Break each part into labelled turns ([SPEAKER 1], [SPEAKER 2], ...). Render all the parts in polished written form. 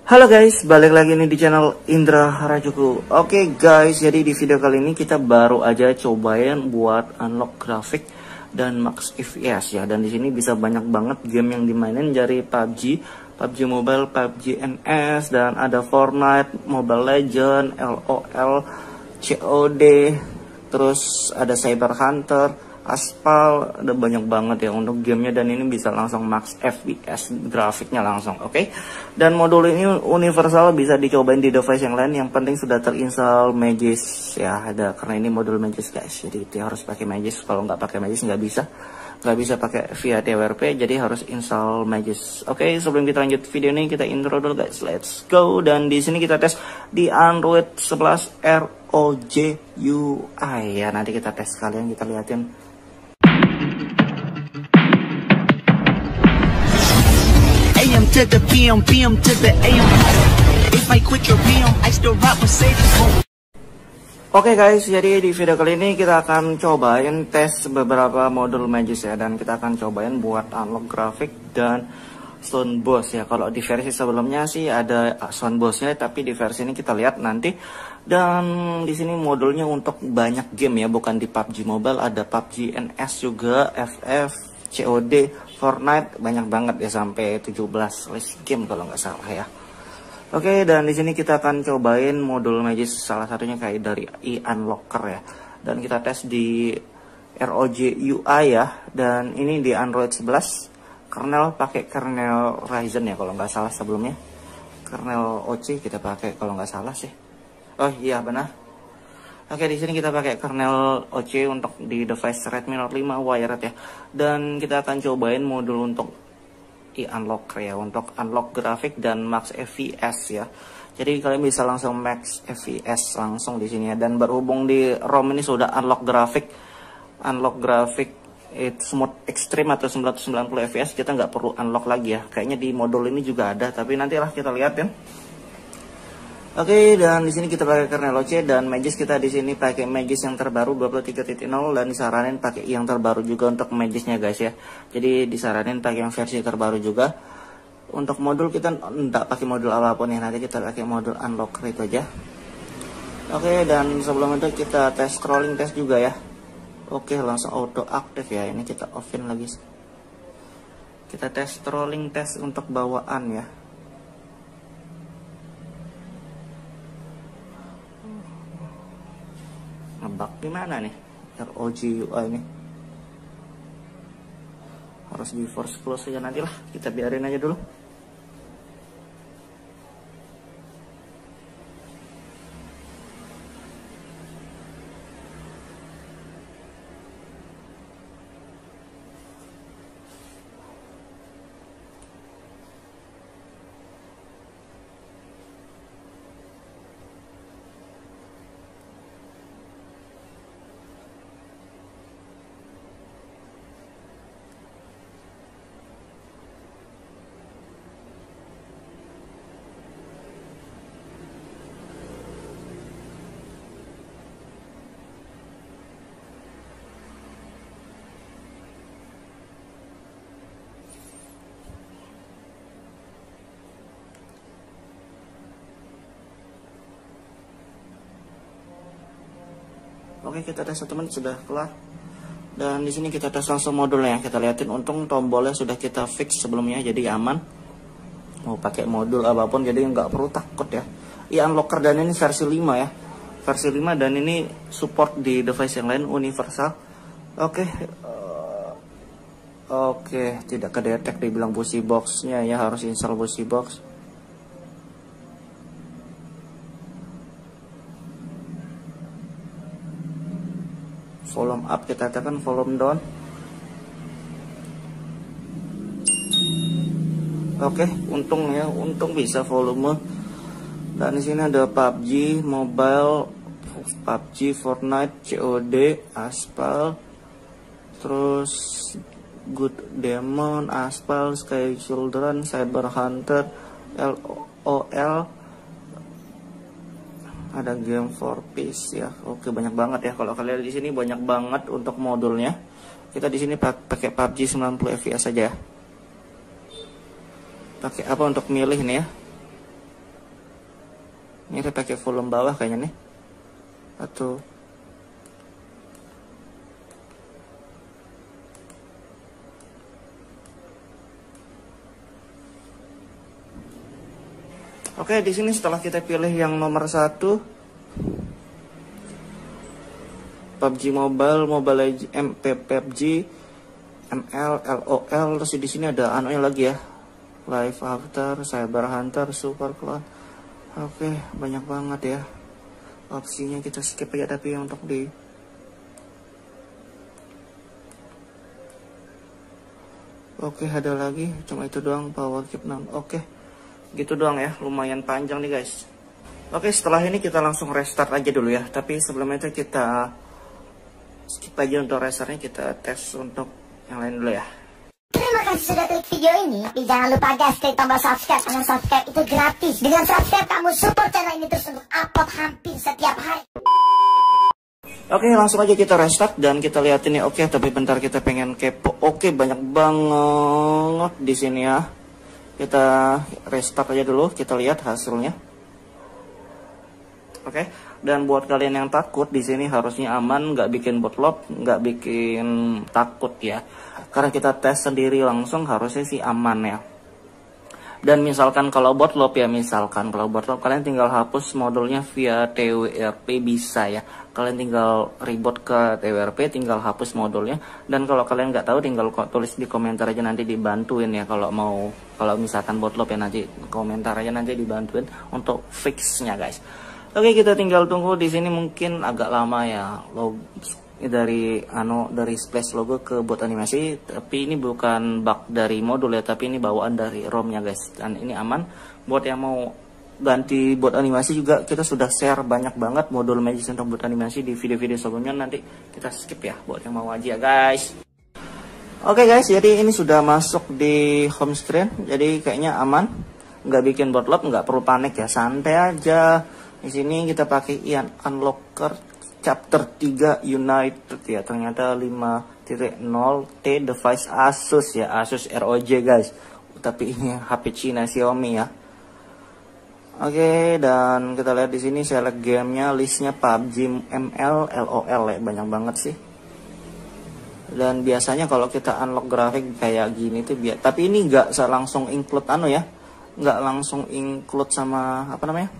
[SPEAKER 1] Halo guys, balik lagi nih di channel Indra Harajuku. Oke guys, jadi di video kali ini kita baru aja cobain buat unlock grafik dan max FPS ya. Dan di sini bisa banyak banget game yang dimainin dari PUBG Mobile, PUBG NS, dan ada Fortnite, Mobile Legend, LOL, COD, terus ada Cyber Hunter, Aspal, ada banyak banget ya untuk gamenya, dan ini bisa langsung max FPS grafiknya langsung. Oke. Dan modul ini universal, bisa dicobain di device yang lain, yang penting sudah terinstall Magis ya, ada, karena ini modul Magis guys, jadi itu harus pakai Magis. Kalau nggak pakai Magis nggak bisa pakai via TWRP, jadi harus install Magis. Oke, sebelum kita lanjut video ini, kita intro dulu guys, let's go. Dan di sini kita tes di Android 11 ROG UI ya, nanti kita tes sekalian, kita liatin.
[SPEAKER 2] AM to the PM, PM to the AM. If I quit your PM, I still rock Mercedes.
[SPEAKER 1] Oke guys, jadi di video kali ini kita akan cobain tes beberapa modul Magis ya, dan kita akan cobain buat unlock grafik dan sound boss ya. Kalau di versi sebelumnya sih ada sound bossnya, tapi di versi ini kita lihat nanti. Dan di sini modulnya untuk banyak game ya, bukan di PUBG Mobile, ada PUBG NS juga, FF, COD, Fortnite, banyak banget ya, sampai 17 list game kalau nggak salah ya. Oke, dan di sini kita akan cobain modul Magis, salah satunya kayak dari Unlocker ya. Dan kita tes di ROG UI ya, dan ini di Android 11 kernel, pakai kernel Ryzen ya kalau nggak salah sebelumnya. Kernel OC kita pakai kalau nggak salah sih. Oh iya benar. Oke, di sini kita pakai kernel OC untuk di device Redmi Note 5 wired ya. Dan kita akan cobain modul untuk Unlocker ya, untuk unlock grafik dan max FPS ya. Jadi kalian bisa langsung max FPS langsung di sini ya. Dan berhubung di ROM ini sudah unlock grafik smooth extreme atau 990 fps, kita nggak perlu unlock lagi ya. Kayaknya di modul ini juga ada, tapi nantilah kita lihat ya. Oke, dan di sini kita pakai kernel OC, dan Magis kita di sini pakai Magis yang terbaru 23.0, dan disaranin pakai yang terbaru juga untuk Magisnya guys ya. Jadi disaranin pakai yang versi terbaru juga. Untuk modul kita enggak pakai modul apapun ya, nanti kita pakai modul unlocker itu aja. Oke, dan sebelum itu kita tes scrolling test juga ya. Oke, langsung auto aktif ya. Ini kita offin lagi. Kita tes scrolling test untuk bawaan ya. Ngebug di mana nih ROG UI ini? Harus di force close aja, nantilah kita biarin aja dulu. Oke, kita tes satu menit sudah kelar. Dan di sini kita tes langsung modulnya. Kita liatin, untung tombolnya sudah kita fix sebelumnya, jadi aman. Mau pakai modul apapun, jadi nggak perlu takut ya. Unlocker, dan ini versi 5 ya. Versi 5, dan ini support di device yang lain, universal. Oke. Oke, tidak kedetek dibilang busi boxnya ya, harus install busi box. Volume up kita tekan, volume down. Oke, untung ya, untung bisa volume. Dan di sini ada PUBG Mobile, PUBG, Fortnite, COD, Aspal, terus Good Demon, Aspal, Sky Children, Cyber Hunter, LOL, ada game for peace ya. Oke, banyak banget ya. Kalau kalian di sini banyak banget untuk modulnya. Kita di sini pakai PUBG 90 fps saja ya. Pakai apa untuk milih nih ya? Ini kita pakai volume bawah kayaknya nih. Atau oke, di sini setelah kita pilih yang nomor 1 PUBG Mobile, Mobile Legends, PUBG, ML, LOL, terus di sini ada anunya lagi ya. Live After, Cyber Hunter, Super Clone. Oke, banyak banget ya opsinya, kita skip aja tapi untuk di oke, ada lagi, cuma itu doang, power keep 6. Oke, gitu doang ya, lumayan panjang nih guys. Oke, setelah ini kita langsung restart aja dulu ya. Tapi sebelum itu kita skip aja untuk restartnya, kita tes untuk yang lain dulu ya.
[SPEAKER 3] Terima kasih sudah klik video ini. Tapi jangan lupa guys, klik tombol subscribe, karena subscribe itu gratis. Dengan subscribe kamu support channel ini terus untuk upload hampir setiap hari.
[SPEAKER 1] Oke, langsung aja kita restart dan kita lihat ini. Oke, tapi bentar, kita pengen kepo. Oke, banyak banget di sini ya. Kita restart aja dulu, kita lihat hasilnya. Oke, dan buat kalian yang takut, di sini harusnya aman, nggak bikin botlop, nggak bikin takut ya. Karena kita tes sendiri langsung, harusnya sih aman ya. Dan misalkan kalau botlop ya, misalkan kalau botlop kalian tinggal hapus modulnya via TWRP bisa ya. Kalian tinggal reboot ke TWRP, tinggal hapus modulnya. Dan kalau kalian nggak tahu, tinggal tulis di komentar aja, nanti dibantuin ya. Kalau mau, kalau misalkan botlop ya, nanti komentar aja, nanti dibantuin untuk fixnya guys. Oke, kita tinggal tunggu di sini, mungkin agak lama ya dari splash logo ke bot animasi. Tapi ini bukan bug dari modul ya, tapi ini bawaan dari ROM-nya guys. Dan ini aman. Buat yang mau ganti bot animasi juga, kita sudah share banyak banget modul Magisk untuk bot animasi di video-video sebelumnya. Nanti kita skip ya buat yang mau aja guys. Oke guys, jadi ini sudah masuk di home screen. Jadi kayaknya aman, nggak bikin botlop, nggak perlu panik ya, santai aja. Di sini kita pakai Ian Unlocker chapter 3 United ya, ternyata 5.0 T device Asus ya, Asus ROG guys. Tapi ini HP Cina Xiaomi ya. Oke, dan kita lihat di sini select gamenya, listnya PUBG, ML, LOL ya, banyak banget sih. Dan biasanya kalau kita unlock grafik kayak gini tuh tapi ini nggak langsung include ya, nggak langsung include sama apa namanya,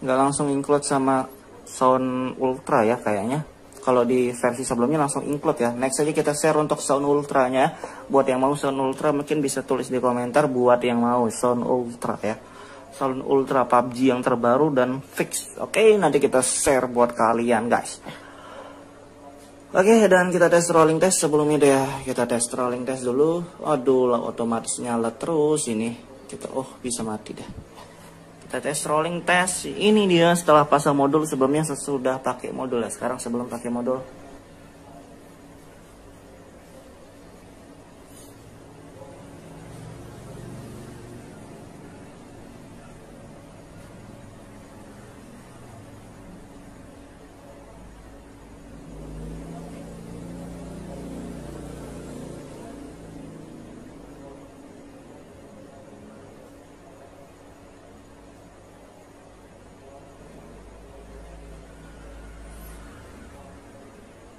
[SPEAKER 1] nggak langsung include sama Sound Ultra ya kayaknya. Kalau di versi sebelumnya langsung include ya. Next aja kita share untuk Sound Ultranya. Buat yang mau Sound Ultra mungkin bisa tulis di komentar, buat yang mau Sound Ultra ya. Sound Ultra PUBG yang terbaru dan fix. Oke, nanti kita share buat kalian guys. Oke, dan kita tes rolling test sebelumnya deh. Kita tes rolling test dulu. Aduh, otomatis nyala terus ini. Kita bisa mati deh. Kita tes rolling test. Ini dia setelah pasang modul, sebelumnya sesudah pakai modul ya. Sekarang sebelum pakai modul.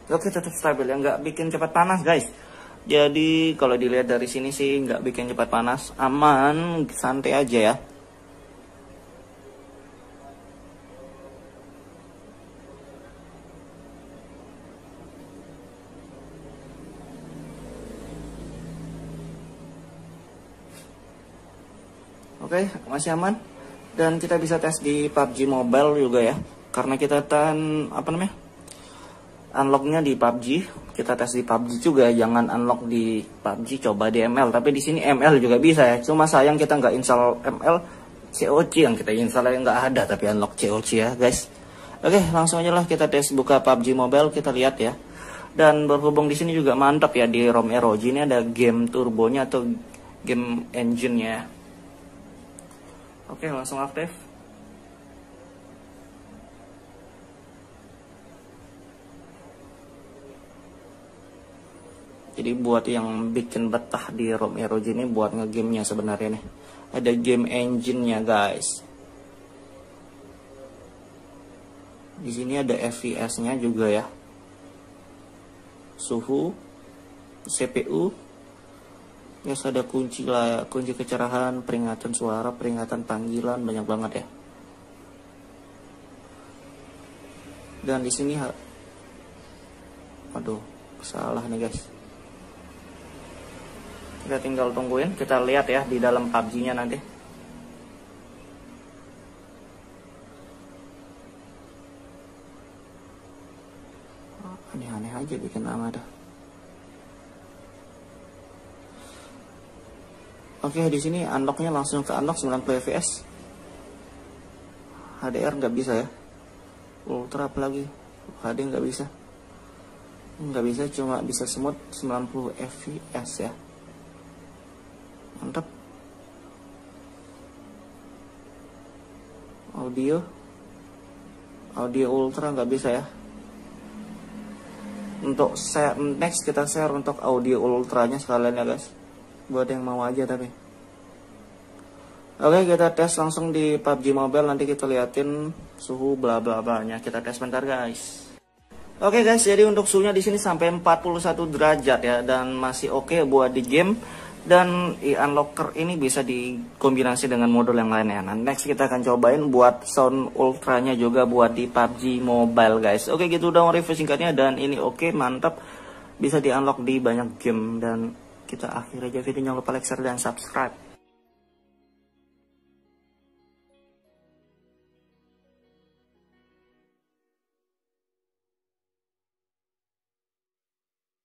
[SPEAKER 1] Oke, tetap stabil ya, nggak bikin cepat panas guys. Jadi kalau dilihat dari sini sih nggak bikin cepat panas, aman, santai aja ya. Oke, masih aman. Dan kita bisa tes di PUBG Mobile juga ya, karena kita unlocknya di PUBG. Kita tes di PUBG juga, jangan unlock di PUBG, coba di ML. Tapi di sini ML juga bisa ya, cuma sayang kita nggak install ML. COC yang kita install nggak ada, tapi unlock COC ya guys. Oke, langsung aja lah kita tes buka PUBG Mobile, kita lihat ya. Dan berhubung di sini juga mantap ya, di ROM ROG ini ada game turbonya atau game engine-nya. Oke, langsung aktif. Jadi Jadi buat yang bikin betah di ROM ROG ini buat ngegamenya sebenarnya nih. Ada game engine-nya guys. Di sini ada FPS-nya juga ya. Suhu, CPU. Ya, ada kunci lah, kunci kecerahan, peringatan suara, peringatan panggilan, banyak banget ya. Dan di sini aduh, salah nih guys. Kita tinggal tungguin, kita lihat ya di dalam PUBG-nya nanti. Aneh-aneh aja bikin nama dah. Oke, di sini unlock-nya langsung ke unlock 90 fps. HDR nggak bisa ya. Ultra apalagi. HD nggak bisa. Nggak bisa, cuma bisa smooth 90 fps ya. Mantap. Audio ultra nggak bisa ya. Untuk next kita share untuk audio ultranya sekalian ya guys. Buat yang mau aja tapi. Oke, kita tes langsung di PUBG Mobile, nanti kita liatin suhu bla bla blanya. Kita tes bentar guys. Oke guys, jadi untuk suhunya di sini sampai 41 derajat ya, dan masih oke buat di game. Dan unlocker ini bisa dikombinasi dengan modul yang lainnya. Nah, next kita akan cobain buat sound ultranya juga buat di PUBG Mobile guys. Oke, gitu udah review singkatnya, dan ini oke, mantap, bisa di unlock di banyak game. Dan kita akhiri aja videonya, jangan lupa like, share, dan subscribe.